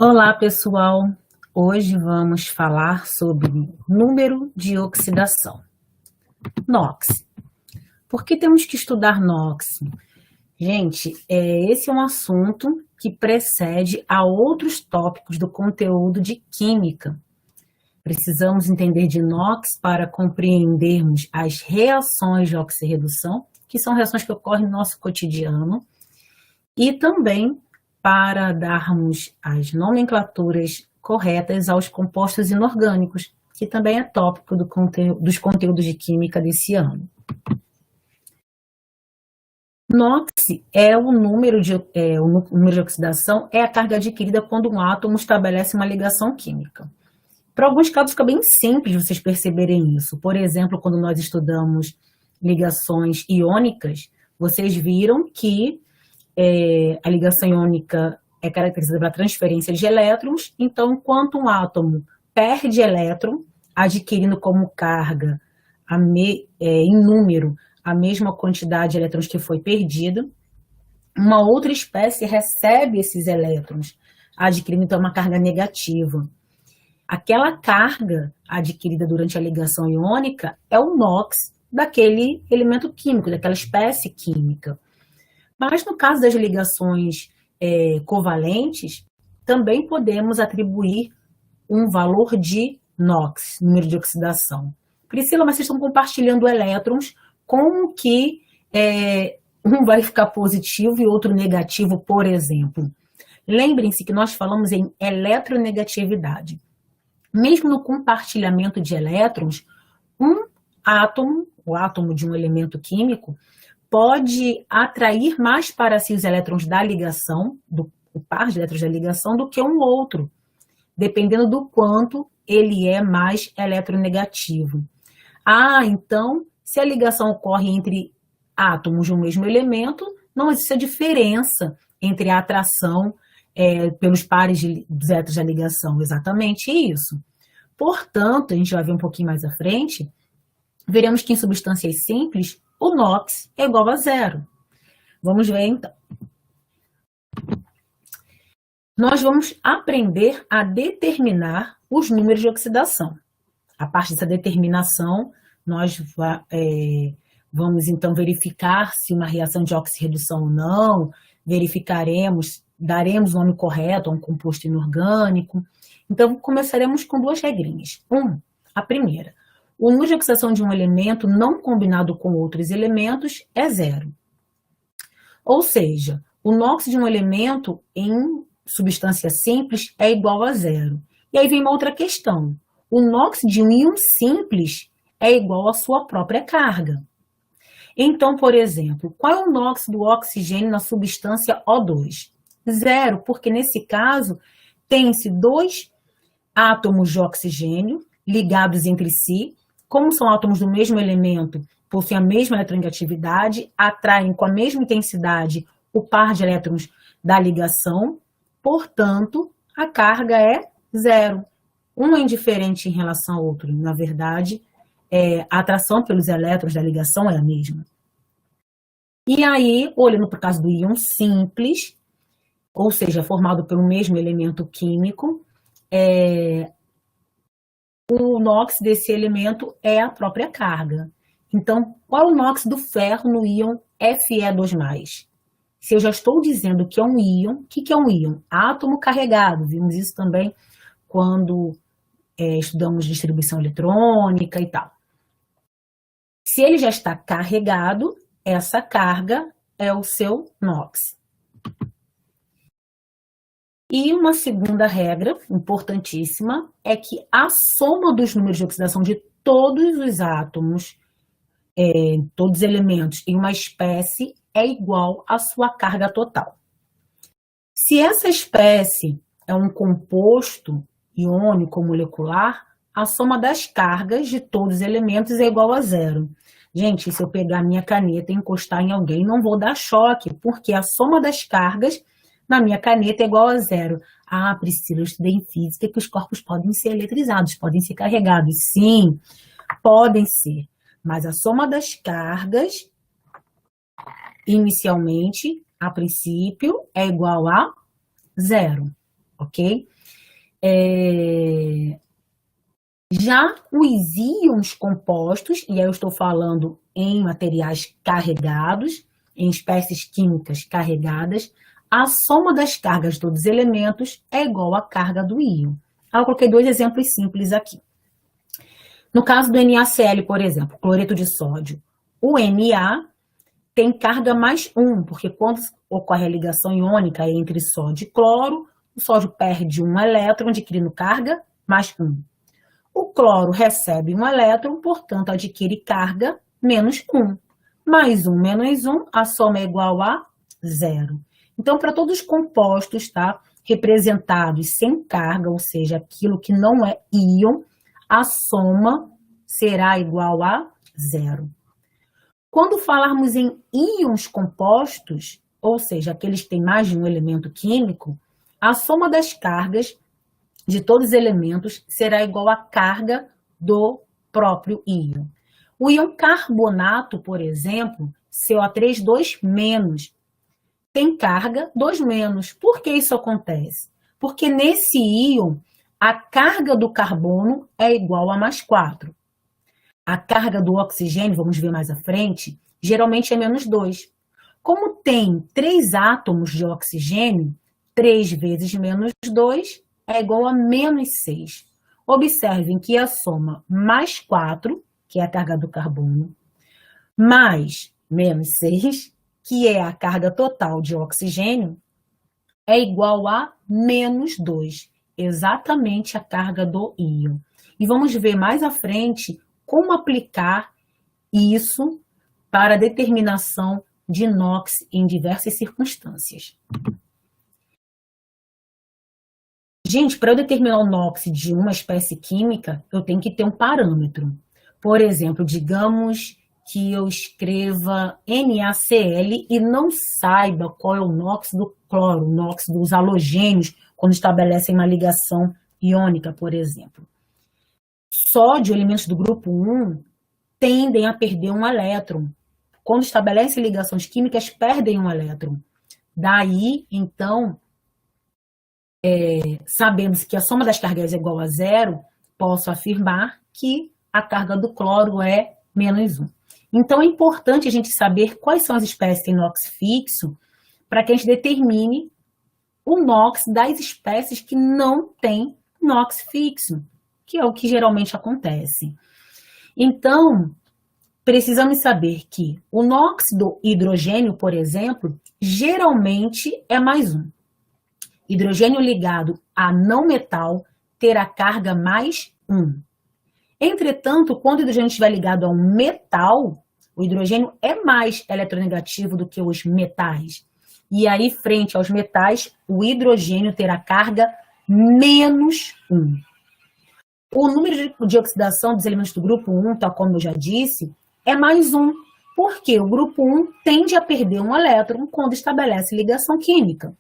Olá, pessoal! Hoje vamos falar sobre número de oxidação. NOx. Por que temos que estudar NOx? Gente, esse é um assunto que precede a outros tópicos do conteúdo de química. Precisamos entender de NOx para compreendermos as reações de oxirredução, que são reações que ocorrem no nosso cotidiano, e também para darmos as nomenclaturas corretas aos compostos inorgânicos, que também é tópico dos conteúdos de química desse ano. NOx é o número de oxidação, é a carga adquirida quando um átomo estabelece uma ligação química. Para alguns casos fica bem simples vocês perceberem isso. Por exemplo, quando nós estudamos ligações iônicas, vocês viram que a ligação iônica é caracterizada pela transferência de elétrons, então, enquanto um átomo perde elétron, adquirindo como carga em número a mesma quantidade de elétrons que foi perdida, uma outra espécie recebe esses elétrons, adquirindo então uma carga negativa. Aquela carga adquirida durante a ligação iônica é o NOx daquele elemento químico, daquela espécie química. Mas no caso das ligações covalentes, também podemos atribuir um valor de NOx, número de oxidação. Priscila, mas vocês estão compartilhando elétrons, como que um vai ficar positivo e outro negativo, por exemplo? Lembrem-se que nós falamos em eletronegatividade. Mesmo no compartilhamento de elétrons, um átomo, o átomo de um elemento químico, pode atrair mais para si os elétrons da ligação, o par de elétrons da ligação, do que um outro, dependendo do quanto ele é mais eletronegativo. Então, se a ligação ocorre entre átomos de um mesmo elemento, não existe a diferença entre a atração pelos pares dos elétrons da ligação, exatamente isso. Portanto, a gente vai ver um pouquinho mais à frente, veremos que em substâncias simples, o NOx é igual a zero. Vamos ver, então. Nós vamos aprender a determinar os números de oxidação. A partir dessa determinação, nós vamos, então, verificar se uma reação de oxirredução ou não, daremos o nome correto a um composto inorgânico. Então, começaremos com duas regrinhas. A primeira. O número de oxidação de um elemento não combinado com outros elementos é zero. Ou seja, o NOx de um elemento em substância simples é igual a zero. E aí vem uma outra questão. O NOx de um íon simples é igual à sua própria carga. Então, por exemplo, qual é o NOx do oxigênio na substância O2? Zero, porque nesse caso tem-se dois átomos de oxigênio ligados entre si. Como são átomos do mesmo elemento, possuem a mesma eletronegatividade, atraem com a mesma intensidade o par de elétrons da ligação, portanto, a carga é zero. Um é indiferente em relação ao outro, na verdade, a atração pelos elétrons da ligação é a mesma. E aí, olhando para o caso do íon simples, ou seja, formado pelo mesmo elemento químico, o NOx desse elemento é a própria carga. Então, qual é o NOx do ferro no íon Fe2+? Se eu já estou dizendo que é um íon, o que é um íon? Átomo carregado. Vimos isso também quando estudamos distribuição eletrônica e tal. Se ele já está carregado, essa carga é o seu NOx. E uma segunda regra, importantíssima, é que a soma dos números de oxidação de todos os átomos, todos os elementos em uma espécie, é igual à sua carga total. Se essa espécie é um composto iônico molecular, a soma das cargas de todos os elementos é igual a zero. Gente, se eu pegar minha caneta e encostar em alguém, não vou dar choque, porque a soma das cargas na minha caneta é igual a zero. Priscila, eu estudei em física que os corpos podem ser eletrizados, podem ser carregados. Sim, podem ser. Mas a soma das cargas, inicialmente, a princípio, é igual a zero. ok? Já os íons compostos, e aí eu estou falando em materiais carregados, em espécies químicas carregadas, a soma das cargas de todos os elementos é igual à carga do íon. Eu coloquei 2 exemplos simples aqui. No caso do NaCl, por exemplo, cloreto de sódio, o Na tem carga mais 1, porque quando ocorre a ligação iônica entre sódio e cloro, o sódio perde um elétron, adquirindo carga mais 1. O cloro recebe um elétron, portanto, adquire carga menos 1. Mais 1 menos 1, a soma é igual a 0. Então, para todos os compostos, tá, representados sem carga, ou seja, aquilo que não é íon, a soma será igual a 0. Quando falarmos em íons compostos, ou seja, aqueles que têm mais de um elemento químico, a soma das cargas de todos os elementos será igual à carga do próprio íon. O íon carbonato, por exemplo, CO3 2-, tem carga 2-. Por que isso acontece? Porque nesse íon, a carga do carbono é igual a mais 4. A carga do oxigênio, vamos ver mais à frente, geralmente é menos 2. Como tem 3 átomos de oxigênio, 3 vezes menos 2 é igual a menos 6. Observem que a soma mais 4, que é a carga do carbono, mais menos 6, que é a carga total de oxigênio, é igual a menos 2, exatamente a carga do íon. E vamos ver mais à frente como aplicar isso para a determinação de NOx em diversas circunstâncias. Gente, para eu determinar o NOx de uma espécie química, eu tenho que ter um parâmetro. Por exemplo, digamos que eu escreva NaCl e não saiba qual é o NOx do cloro, o NOx dos halogênios, quando estabelecem uma ligação iônica, por exemplo. Sódio, elementos do grupo 1, tendem a perder um elétron. Quando estabelecem ligações químicas, perdem um elétron. Daí, então, sabendo que a soma das cargas é igual a 0, posso afirmar que a carga do cloro é menos 1. Então, é importante a gente saber quais são as espécies que têm NOx fixo para que a gente determine o NOx das espécies que não têm NOx fixo, que é o que geralmente acontece. Então, precisamos saber que o NOx do hidrogênio, por exemplo, geralmente é mais 1. Hidrogênio ligado a não metal terá carga mais 1. Entretanto, quando o hidrogênio estiver ligado a um metal, o hidrogênio é mais eletronegativo do que os metais. E aí, frente aos metais, o hidrogênio terá carga menos 1. O número de oxidação dos elementos do grupo 1, tal como eu já disse, é mais 1, porque o grupo 1 tende a perder um elétron quando estabelece ligação química.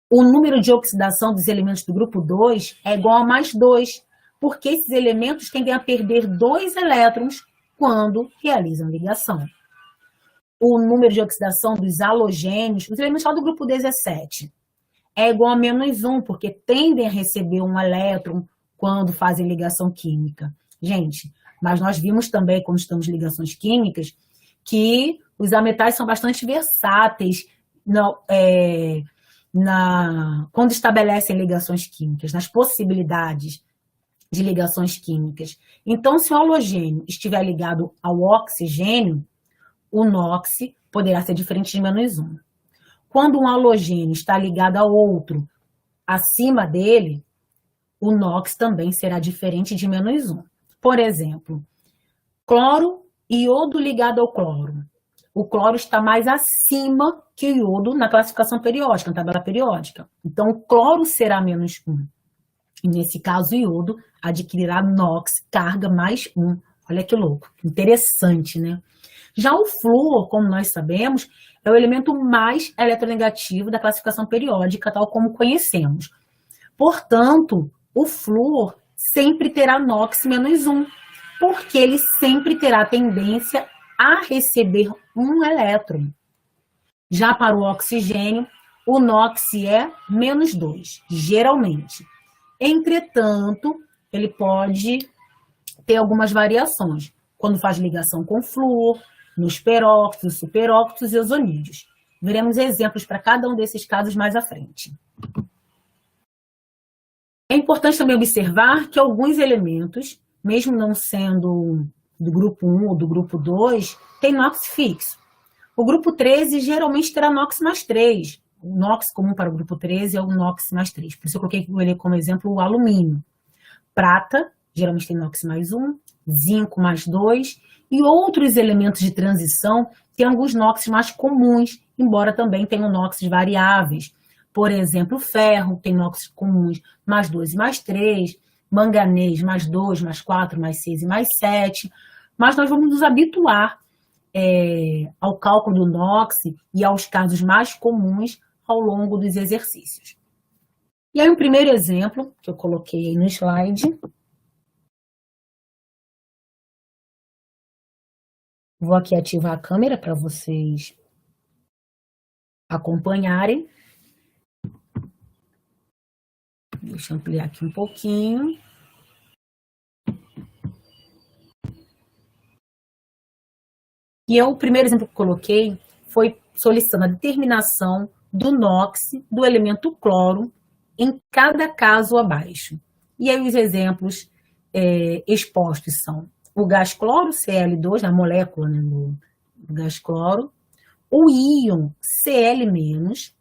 O número de oxidação dos elementos do grupo 2 é igual a mais 2, porque esses elementos tendem a perder 2 elétrons quando realizam ligação. O número de oxidação dos halogênios, os elementos lá do grupo 17, é igual a menos 1, porque tendem a receber um elétron quando fazem ligação química. Gente, mas nós vimos também, quando estamos em ligações químicas, que os ametais são bastante versáteis quando estabelecem ligações químicas, nas possibilidades de ligações químicas. Então, se o halogênio estiver ligado ao oxigênio, o NOx poderá ser diferente de menos 1. Quando um halogênio está ligado a outro acima dele, o NOx também será diferente de menos 1. Por exemplo, cloro e iodo ligado ao cloro. O cloro está mais acima que o iodo na classificação periódica, na tabela periódica. Então, o cloro será menos 1. E nesse caso, o iodo adquirirá NOx, carga mais 1. Olha que louco, interessante, né? Já o flúor, como nós sabemos, é o elemento mais eletronegativo da classificação periódica, tal como conhecemos. Portanto, o flúor sempre terá NOx menos 1, porque ele sempre terá tendência a receber um elétron. Já para o o NOx é -2, geralmente. Entretanto, ele pode ter algumas variações, quando faz ligação com flúor, nos peróxidos, superóxidos e ozonídeos. Veremos exemplos para cada um desses casos mais à frente. É importante também observar que alguns elementos, mesmo não sendo do grupo 1 ou do grupo 2, tem NOx fixo. O grupo 13 geralmente terá NOx mais 3. O NOx comum para o grupo 13 é o NOx mais 3. Por isso eu coloquei ele como exemplo o alumínio. Prata, geralmente tem NOx mais 1, zinco mais 2, e outros elementos de transição têm alguns NOx mais comuns, embora também tenham NOx variáveis. Por exemplo, o ferro tem NOx comuns mais 2 e mais 3, manganês mais 2, mais 4, mais 6 e mais 7, mas nós vamos nos habituar ao cálculo do NOx e aos casos mais comuns ao longo dos exercícios. E aí, um primeiro exemplo que eu coloquei aí no slide. Vou aqui ativar a câmera para vocês acompanharem. Deixa eu ampliar aqui um pouquinho. E o primeiro exemplo que eu coloquei foi solicitando a determinação do NOx do elemento cloro em cada caso abaixo. E aí os exemplos expostos são o gás cloro, Cl2, a molécula, né, do gás cloro, o íon Cl-,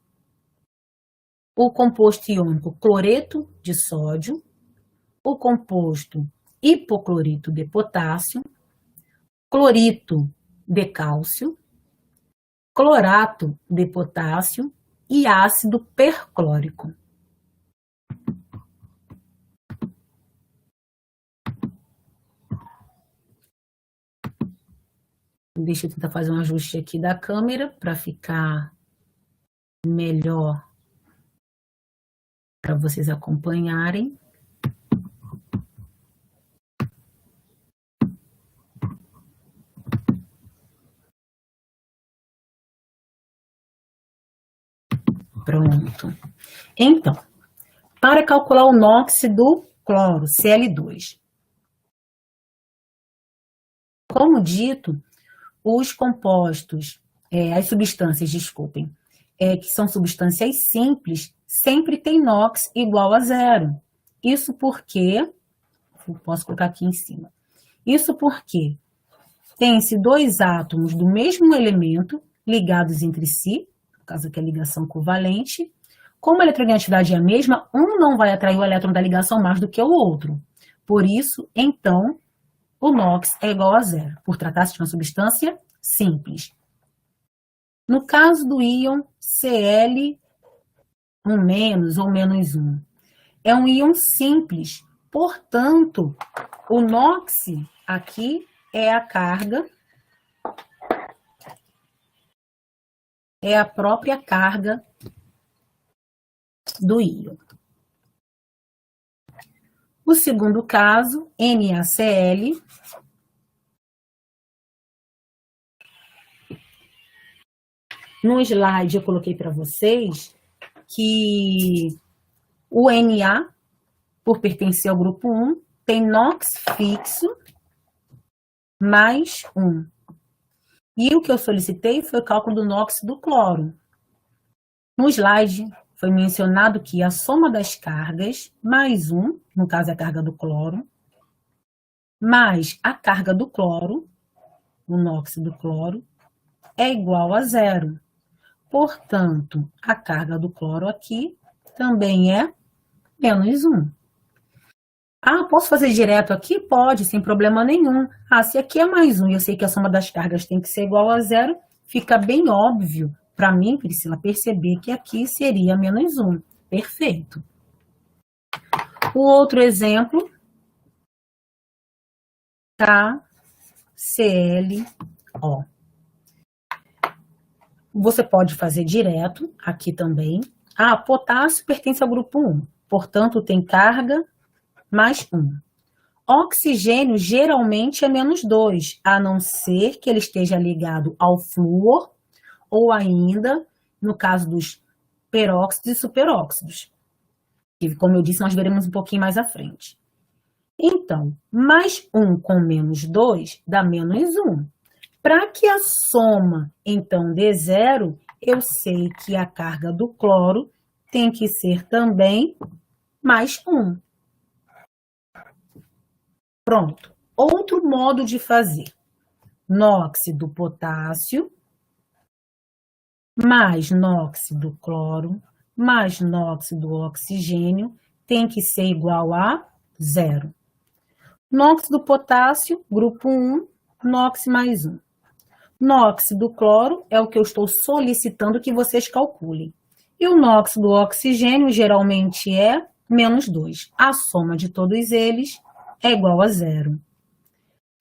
o composto iônico cloreto de sódio, o composto hipoclorito de potássio, clorito de cálcio, clorato de potássio e ácido perclórico. Deixa eu tentar fazer um ajuste aqui da câmera para ficar melhor para vocês acompanharem. Pronto. Então, para calcular o NOx do cloro, Cl2. Como dito, os compostos, as substâncias, desculpem, que são substâncias simples, sempre tem NOx igual a 0. Isso porque, posso colocar aqui em cima, isso porque tem-se dois átomos do mesmo elemento ligados entre si, no caso aqui a ligação covalente. Como a eletronegatividade é a mesma, um não vai atrair o elétron da ligação mais do que o outro. Por isso, então, o NOx é igual a 0, por tratar-se de uma substância simples. No caso do íon Cl, ou -1, é um íon simples, portanto, o NOx aqui é a carga, é a própria carga do íon. O segundo caso, NaCl, no slide eu coloquei para vocês que o Na, por pertencer ao grupo 1, tem NOx fixo mais 1. E o que eu solicitei foi o cálculo do NOx do cloro. No slide foi mencionado que a soma das cargas, mais 1, no caso é a carga do cloro, mais a carga do cloro, o NOx do cloro, é igual a 0. Portanto, a carga do cloro aqui também é -1. Ah, posso fazer direto aqui? Pode, sem problema nenhum. Ah, se aqui é mais 1 e eu sei que a soma das cargas tem que ser igual a 0, fica bem óbvio para mim, Priscila, perceber que aqui seria -1. Perfeito. O outro exemplo, KClO. Você pode fazer direto, aqui também. Ah, potássio pertence ao grupo 1, portanto, tem carga mais 1. Oxigênio geralmente é -2, a não ser que ele esteja ligado ao flúor, ou ainda, no caso dos peróxidos e superóxidos. E, como eu disse, nós veremos um pouquinho mais à frente. Então, mais 1 com menos 2 dá menos 1. Para que a soma, então, dê 0, eu sei que a carga do cloro tem que ser também mais 1. Pronto. Outro modo de fazer. Nóxido potássio mais nóxido cloro mais nóxido oxigênio tem que ser igual a 0. Nóxido potássio, grupo 1, NOx mais 1. Nóxido cloro é o que eu estou solicitando que vocês calculem. E o nóxido oxigênio geralmente é menos 2. A soma de todos eles é igual a 0.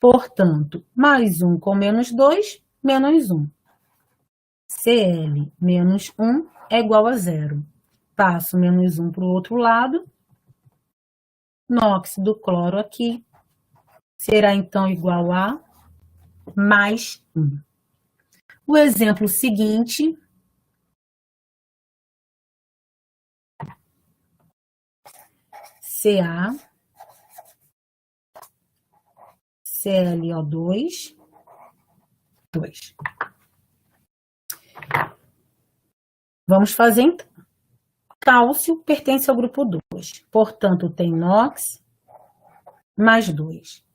Portanto, mais 1 com menos 2, menos 1. Cl menos 1 é igual a 0. Passo menos 1 para o outro lado. Nóxido cloro aqui será, então, igual a mais 1. O exemplo seguinte Ca, ClO2, 2. Vamos fazer, então. Cálcio pertence ao grupo 2, portanto, tem NOx mais 2.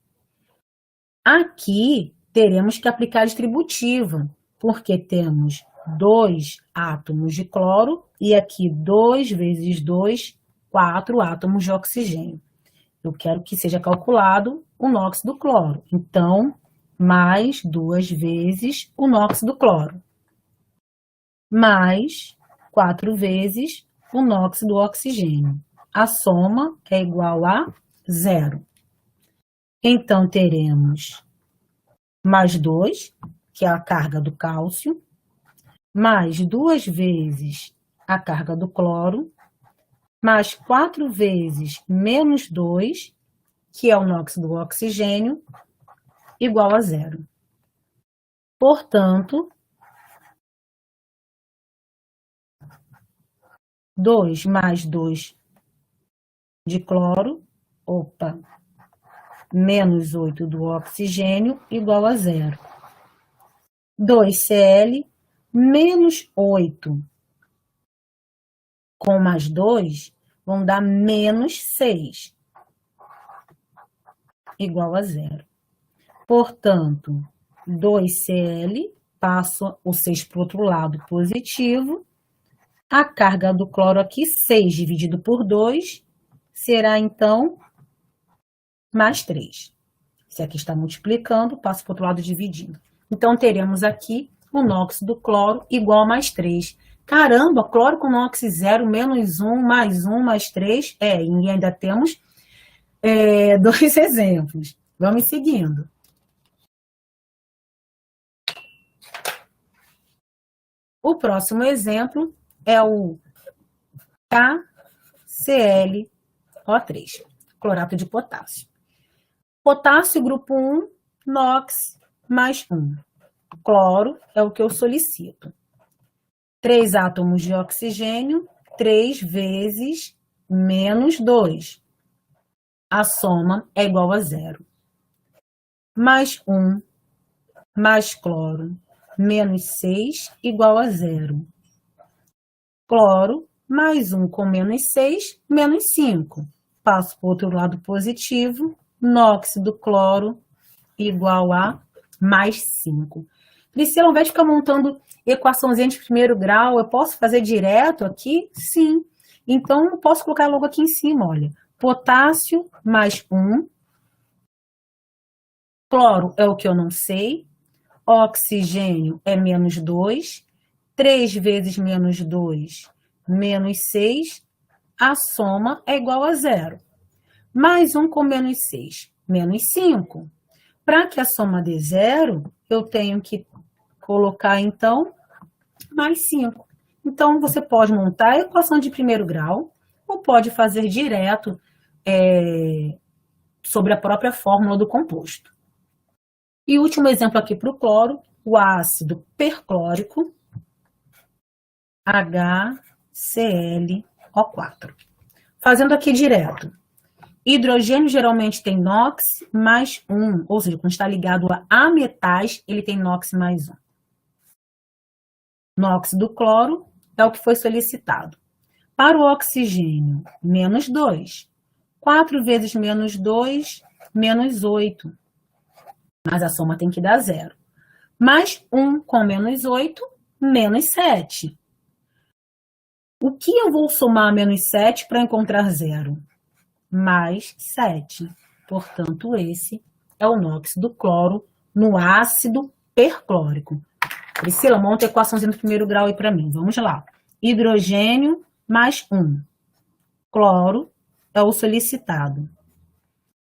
Aqui, teremos que aplicar a distributiva, porque temos 2 átomos de cloro e aqui 2 vezes 2, 4 átomos de oxigênio. Eu quero que seja calculado o NOx do cloro. Então, mais 2 vezes o NOx do cloro. Mais 4 vezes o NOx do oxigênio. A soma é igual a 0. Então, teremos mais 2, que é a carga do cálcio, mais 2 vezes a carga do cloro, mais 4 vezes menos 2, que é o NOx do oxigênio, igual a 0. Portanto, 2 mais 2 de cloro, menos 8 do oxigênio, igual a 0. 2Cl menos 8 com mais 2 vão dar menos 6, igual a 0. Portanto, 2Cl, passo o 6 para o outro lado, positivo. A carga do cloro aqui, 6 dividido por 2, será, então, mais 3. Se aqui está multiplicando, passo para o outro lado dividindo. Então, teremos aqui o NOx do cloro igual a mais 3. Caramba, cloro com NOx 0, menos 1, mais 3. E ainda temos 2 exemplos. Vamos seguindo. O próximo exemplo é o KClO3, clorato de potássio. Potássio, grupo 1, NOx mais 1. Cloro é o que eu solicito. 3 átomos de oxigênio, 3 vezes menos 2. A soma é igual a 0. Mais 1, mais cloro, menos 6, igual a 0. Cloro, mais 1 com menos 6, menos 5. Passo para o outro lado positivo, NOx do cloro igual a mais 5. Priscila, ao invés de ficar montando equaçãozinha de primeiro grau, eu posso fazer direto aqui? Sim. Então, eu posso colocar logo aqui em cima, olha. Potássio mais 1. Cloro é o que eu não sei. Oxigênio é menos 2. 3 vezes menos 2, menos 6. A soma é igual a 0. Mais 1 com menos 6, menos 5. Para que a soma dê 0, eu tenho que colocar, então, mais 5. Então, você pode montar a equação de primeiro grau ou pode fazer direto sobre a própria fórmula do composto. E último exemplo aqui para o cloro, o ácido perclórico, HCl. ClO4. Fazendo aqui direto. Hidrogênio geralmente tem NOx mais 1, ou seja, quando está ligado a metais, ele tem NOx mais 1. NOx do cloro é o que foi solicitado. Para o oxigênio, menos 2. 4 vezes menos 2, menos 8. Mas a soma tem que dar 0. Mais 1 com menos 8, menos 7. O que eu vou somar a menos 7 para encontrar 0? Mais 7. Portanto, esse é o NOx do cloro no ácido perclórico. Priscila, monta a equaçãozinha do primeiro grau aí para mim. Vamos lá. Hidrogênio mais 1. Cloro é o solicitado.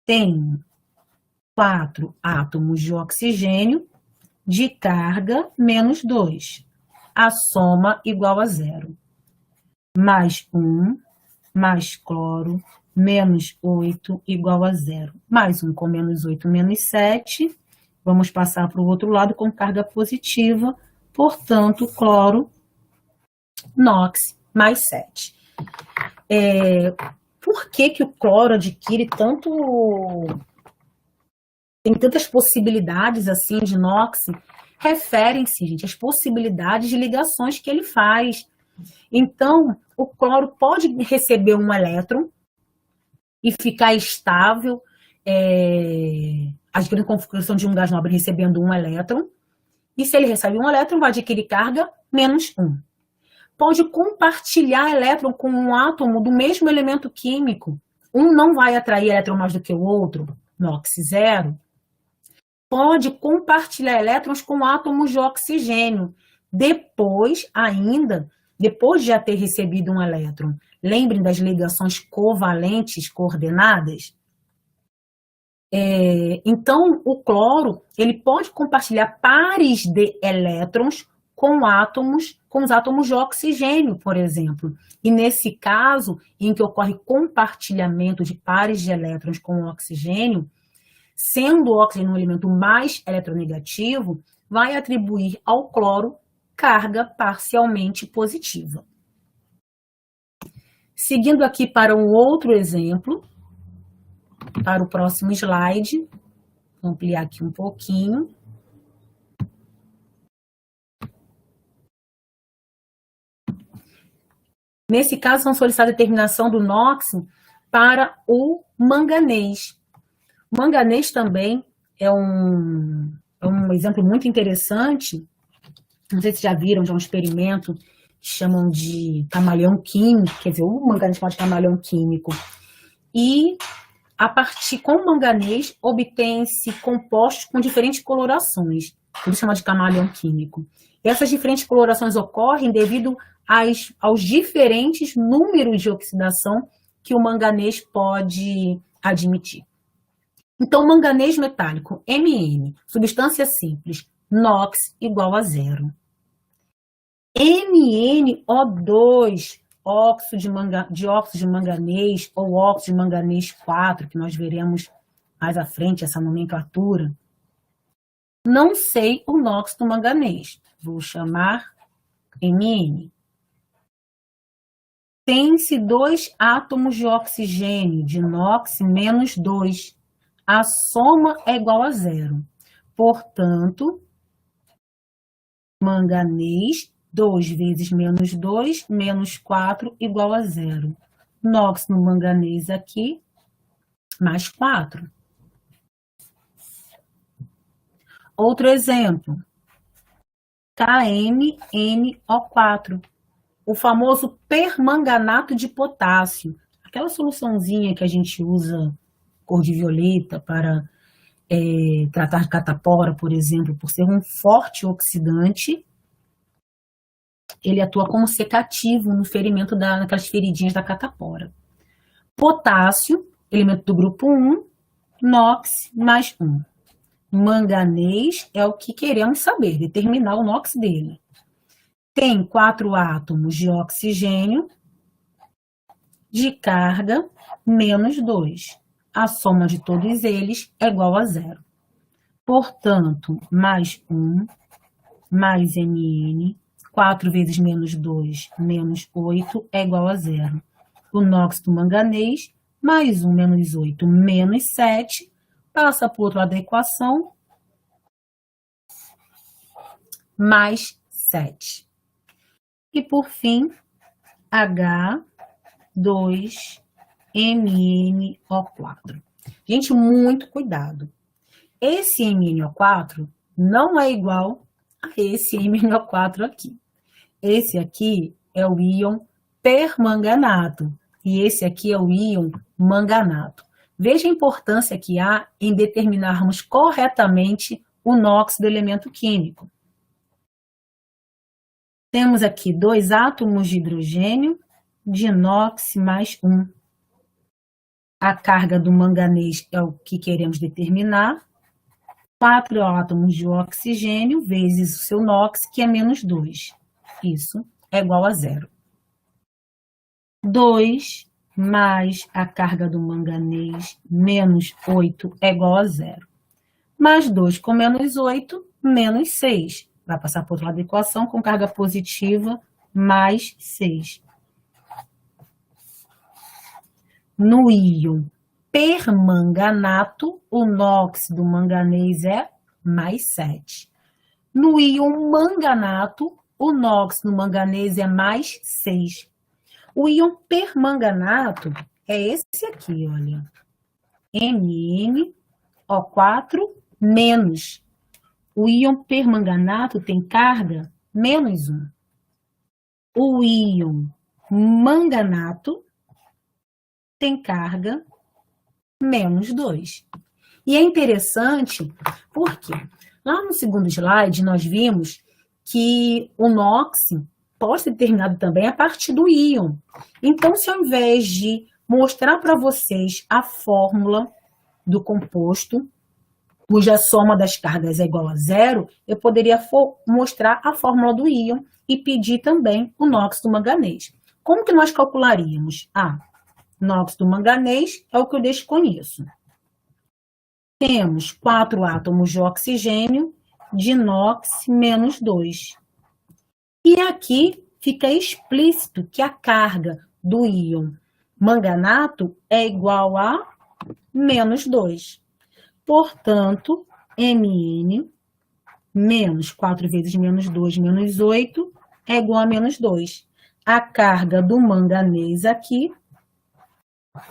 Tem 4 átomos de oxigênio de carga menos 2. A soma igual a 0. Mais 1, mais cloro, menos 8 igual a 0. Mais 1 com menos 8, menos 7. Vamos passar para o outro lado com carga positiva. Portanto, cloro, NOx, mais 7. Por que o cloro adquire tanto... Tem tantas possibilidades assim de NOx? Referem-se, gente, às possibilidades de ligações que ele faz. Então, o cloro pode receber um elétron e ficar estável, adquirindo configuração de um gás nobre recebendo um elétron. E se ele recebe um elétron, vai adquirir carga menos 1. Pode compartilhar elétron com um átomo do mesmo elemento químico. Um não vai atrair elétron mais do que o outro, NOx 0. Pode compartilhar elétrons com átomos de oxigênio. Depois de já ter recebido um elétron. Lembrem das ligações covalentes coordenadas? Então, o cloro ele pode compartilhar pares de elétrons com os átomos de oxigênio, por exemplo. E nesse caso, em que ocorre compartilhamento de pares de elétrons com o oxigênio, sendo o oxigênio um elemento mais eletronegativo, vai atribuir ao cloro carga parcialmente positiva. Seguindo aqui para um outro exemplo, para o próximo slide, vou ampliar aqui um pouquinho. Nesse caso, são solicitadas a determinação do NOx para o manganês. O manganês também é um exemplo muito interessante. Não sei se já viram, já um experimento que chamam de camaleão químico, quer dizer, o manganês pode camaleão químico. E com o manganês obtém-se compostos com diferentes colorações, por isso chama de camaleão químico. E essas diferentes colorações ocorrem devido aos diferentes números de oxidação que o manganês pode admitir. Então, manganês metálico, Mn, substância simples, NOx igual a 0. MnO2, dióxido de manganês ou óxido de manganês 4, que nós veremos mais à frente, essa nomenclatura. Não sei o NOx do manganês, vou chamar Mn. Tem-se 2 átomos de oxigênio, de NOx menos 2. A soma é igual a 0. Portanto, manganês, 2 vezes menos 2, menos 4, igual a 0. NOx no manganês aqui, mais 4. Outro exemplo, KMnO4, o famoso permanganato de potássio, aquela soluçãozinha que a gente usa cor de violeta para tratar de catapora, por exemplo, por ser um forte oxidante, ele atua como secativo no ferimento naquelas feridinhas da catapora. Potássio, elemento do grupo 1, NOx mais 1. Manganês é o que queremos saber, determinar o NOx dele. Tem 4 átomos de oxigênio de carga menos 2. A soma de todos eles é igual a 0. Portanto, mais 1, mais Mn, 4 vezes menos 2 menos 8 é igual a 0. O NOx do manganês, mais 1 menos 8 menos 7, passa para o outro lado da equação, mais 7. E, por fim, H2MnO4. Gente, muito cuidado. Esse MnO4 não é igual a esse MnO4 aqui. Esse aqui é o íon permanganato e esse aqui é o íon manganato. Veja a importância que há em determinarmos corretamente o NOx do elemento químico. Temos aqui 2 átomos de hidrogênio de NOx mais 1. A carga do manganês é o que queremos determinar. 4 átomos de oxigênio vezes o seu NOx, que é menos 2. Isso é igual a 0. 2 mais a carga do manganês, menos 8, é igual a 0. Mais 2 com menos 8, menos 6. Vai passar para o outro lado da equação com carga positiva, mais 6. No íon permanganato, o NOx do manganês é mais 7. No íon manganato, o NOx do manganês é mais 6. O íon permanganato é esse aqui, olha. MnO4 menos. O íon permanganato tem carga menos 1. O íon manganato tem carga menos 2. E é interessante porque lá no segundo slide nós vimos que o NOx pode ser determinado também a partir do íon. Então, se ao invés de mostrar para vocês a fórmula do composto, cuja soma das cargas é igual a 0, eu poderia mostrar a fórmula do íon e pedir também o NOx do manganês. Como que nós calcularíamos? NOx do manganês é o que eu desconheço. Temos 4 átomos de oxigênio de NOx menos 2. E aqui fica explícito que a carga do íon manganato é igual a menos 2. Portanto, Mn menos 4 vezes menos 2 menos 8 é igual a menos 2. A carga do manganês aqui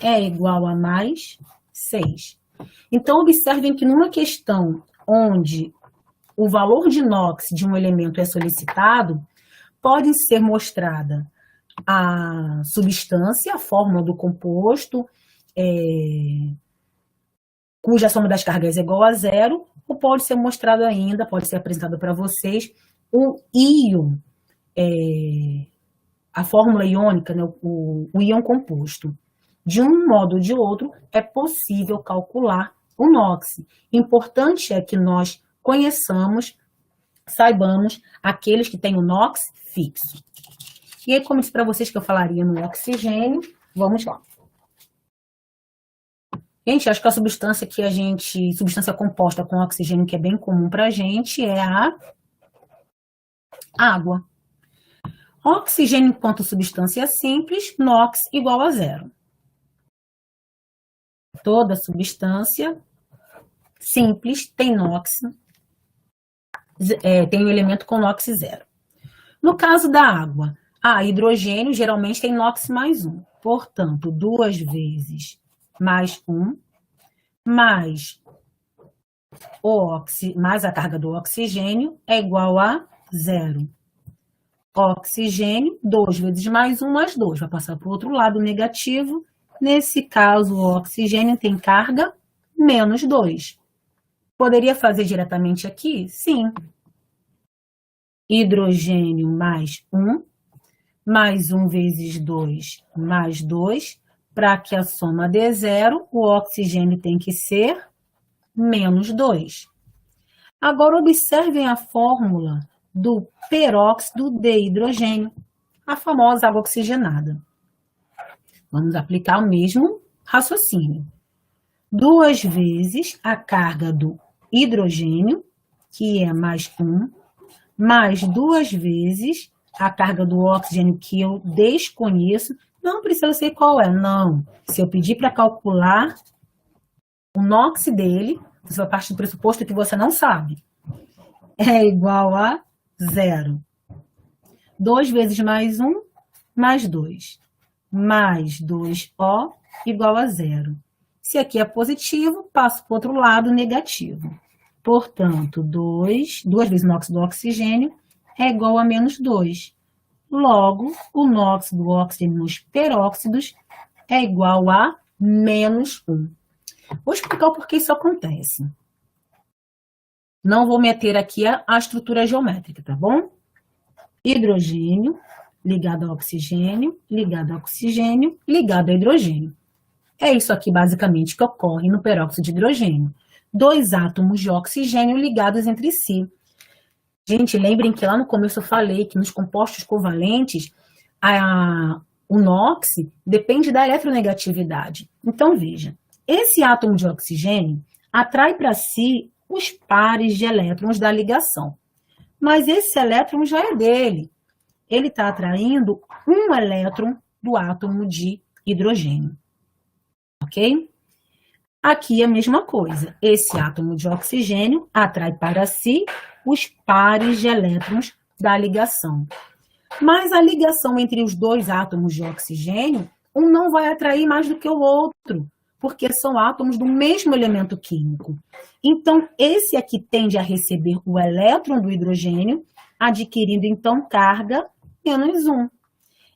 é igual a mais 6. Então, observem que numa questão onde o valor de NOx de um elemento é solicitado, pode ser mostrada a substância, a fórmula do composto, cuja soma das cargas é igual a 0, ou pode ser mostrado ainda, pode ser apresentado para vocês, o íon, a fórmula iônica, né, o íon composto. De um modo ou de outro, é possível calcular o NOx. Importante é que nós conheçamos, saibamos aqueles que têm o NOx fixo. E aí, como eu disse para vocês que eu falaria no oxigênio, vamos lá. Gente, acho que a substância substância composta com oxigênio que é bem comum para a gente é a água. Oxigênio enquanto substância simples, NOx igual a 0. Toda substância simples tem NOx, tem o elemento com NOx 0. No caso da água, hidrogênio geralmente tem NOx mais 1. Portanto, 2 vezes mais 1, mais a carga do oxigênio é igual a 0. Oxigênio, 2 vezes mais 1, mais 2. Vai passar para o outro lado negativo. Nesse caso, o oxigênio tem carga menos 2. Poderia fazer diretamente aqui? Sim. Hidrogênio mais 1, mais 1 vezes 2, mais 2. Para que a soma dê 0, o oxigênio tem que ser menos 2. Agora, observem a fórmula do peróxido de hidrogênio, a famosa água oxigenada. Vamos aplicar o mesmo raciocínio. 2 vezes a carga do hidrogênio, que é mais 1, mais 2 vezes a carga do oxigênio que eu desconheço, não precisa ser qual é, não. Se eu pedir para calcular o NOx dele, você vai partir do pressuposto que você não sabe. É igual a 0. 2 vezes mais 1, mais 2. Mais 2O igual a 0. Se aqui é positivo, passo para o outro lado, negativo. Portanto, 2 vezes o NOx do oxigênio é igual a menos 2. Logo, o NOx do oxigênio nos peróxidos é igual a menos 1. Vou explicar o porquê isso acontece. Não vou meter aqui a estrutura geométrica, tá bom? Hidrogênio ligado a oxigênio, ligado a oxigênio, ligado a hidrogênio. É isso aqui, basicamente, que ocorre no peróxido de hidrogênio. 2 átomos de oxigênio ligados entre si. Gente, lembrem que lá no começo eu falei que nos compostos covalentes, o NOx depende da eletronegatividade. Então, veja, esse átomo de oxigênio atrai para si os pares de elétrons da ligação. Mas esse elétron já é dele. Ele está atraindo um elétron do átomo de hidrogênio. Ok? Aqui é a mesma coisa. Esse átomo de oxigênio atrai para si os pares de elétrons da ligação. Mas a ligação entre os 2 átomos de oxigênio, um não vai atrair mais do que o outro, porque são átomos do mesmo elemento químico. Então, esse aqui tende a receber o elétron do hidrogênio, adquirindo, então, carga menos 1.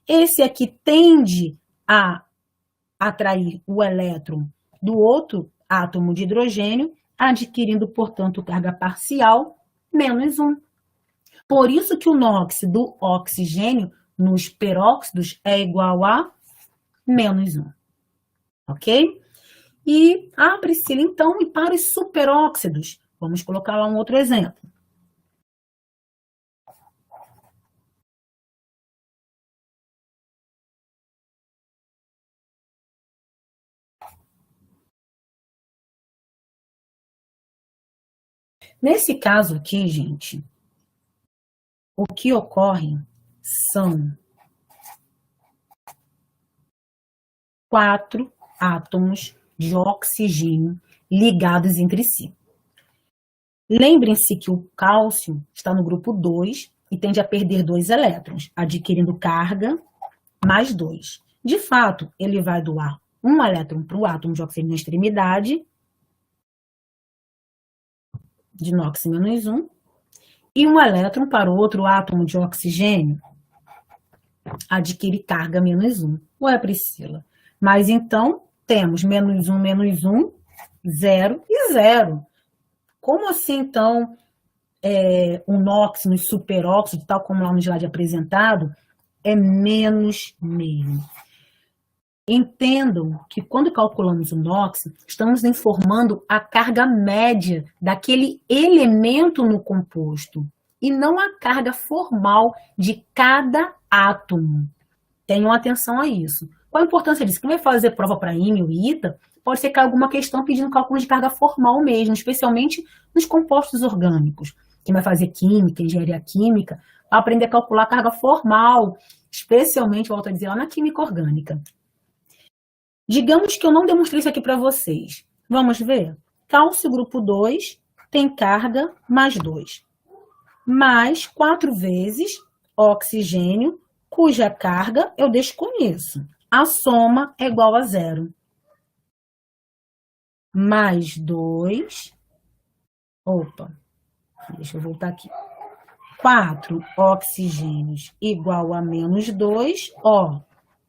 Esse aqui tende a atrair o elétron do outro átomo de hidrogênio, adquirindo, portanto, carga parcial menos 1. Por isso que o NOx do oxigênio nos peróxidos é igual a menos 1. Ok? E, Priscila, então, e para os superóxidos? Vamos colocar lá um outro exemplo. Nesse caso aqui, gente, o que ocorre são 4 átomos de oxigênio ligados entre si. Lembrem-se que o cálcio está no grupo 2 e tende a perder 2 elétrons, adquirindo carga mais 2. De fato, ele vai doar um elétron para o átomo de oxigênio na extremidade, de NOx menos 1, e um elétron para o outro átomo de oxigênio, adquire carga menos 1. Ué, Priscila? Mas então, temos menos 1, 0 e 0. Como assim, então, o NOx nos superóxidos, tal como lá no slide apresentado, é menos meio? Entendam que quando calculamos o NOx, estamos informando a carga média daquele elemento no composto e não a carga formal de cada átomo. Tenham atenção a isso. Qual a importância disso? Quem vai fazer prova para IME ou ITA, pode ser que alguma questão pedindo cálculo de carga formal mesmo, especialmente nos compostos orgânicos. Quem vai fazer química, engenharia química, vai aprender a calcular a carga formal, especialmente, volto a dizer, lá na química orgânica. Digamos que eu não demonstrei isso aqui para vocês. Vamos ver? Cálcio grupo 2 tem carga mais 2. Mais 4 vezes oxigênio, cuja carga eu desconheço. A soma é igual a 0. Mais 2. Opa, deixa eu voltar aqui. 4 oxigênios igual a menos 2, ó.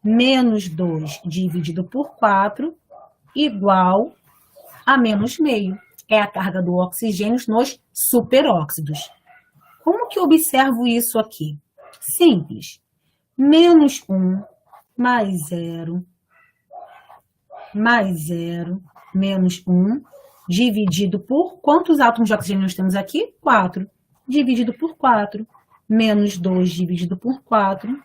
Menos 2 dividido por 4 igual a menos meio. É a carga do oxigênio nos superóxidos. Como que eu observo isso aqui? Simples. Menos 1 mais 0, menos 1, dividido por... Quantos átomos de oxigênio nós temos aqui? 4. Dividido por 4. Menos 2 dividido por 4.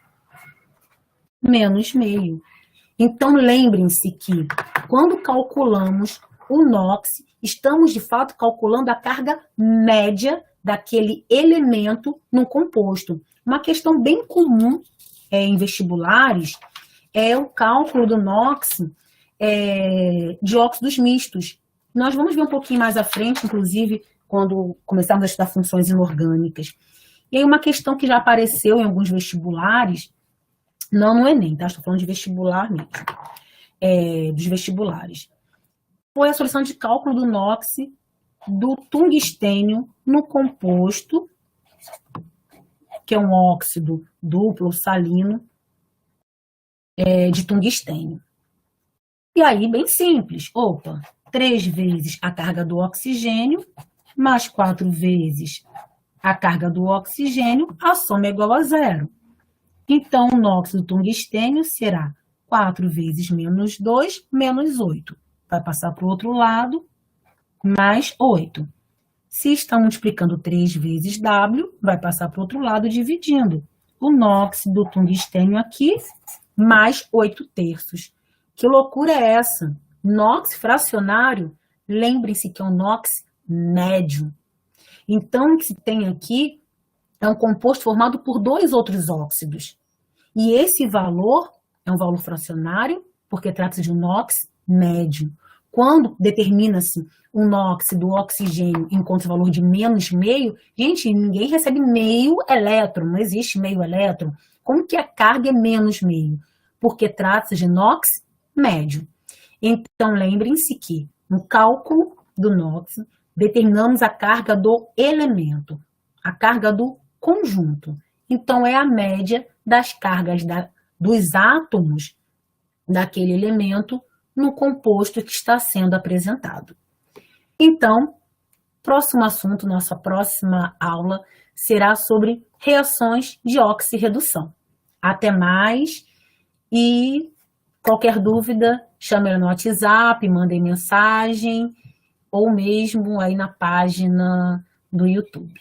Menos meio. Então, lembrem-se que quando calculamos o NOx, estamos, de fato, calculando a carga média daquele elemento no composto. Uma questão bem comum em vestibulares é o cálculo do NOx de óxidos mistos. Nós vamos ver um pouquinho mais à frente, inclusive, quando começarmos a estudar funções inorgânicas. E aí uma questão que já apareceu em alguns vestibulares, não no Enem, tá? Estou falando de vestibular mesmo, dos vestibulares. Foi a solução de cálculo do NOx do tungstênio no composto, que é um óxido duplo salino de tungstênio. E aí, bem simples. 3 vezes a carga do oxigênio, mais 4 vezes a carga do oxigênio, a soma é igual a 0. Então, o NOx do tungstênio será 4 vezes menos 2, menos 8. Vai passar para o outro lado, mais 8. Se está multiplicando 3 vezes W, vai passar para o outro lado dividindo. O NOx do tungstênio aqui, mais 8/3. Que loucura é essa? NOx fracionário, lembrem-se que é um NOx médio. Então, o que se tem aqui é um composto formado por 2 outros óxidos. E esse valor é um valor fracionário, porque trata-se de um NOx médio. Quando determina-se o NOx do oxigênio encontra o valor de menos meio, gente, ninguém recebe meio elétron, não existe meio elétron. Como que a carga é menos meio? Porque trata-se de NOx médio. Então, lembrem-se que no cálculo do NOx, determinamos a carga do elemento, a carga do conjunto. Então, é a média das cargas dos átomos daquele elemento no composto que está sendo apresentado. Então, próximo assunto, nossa próxima aula, será sobre reações de oxirredução. Até mais e qualquer dúvida, chame no WhatsApp, mandem mensagem ou mesmo aí na página do YouTube.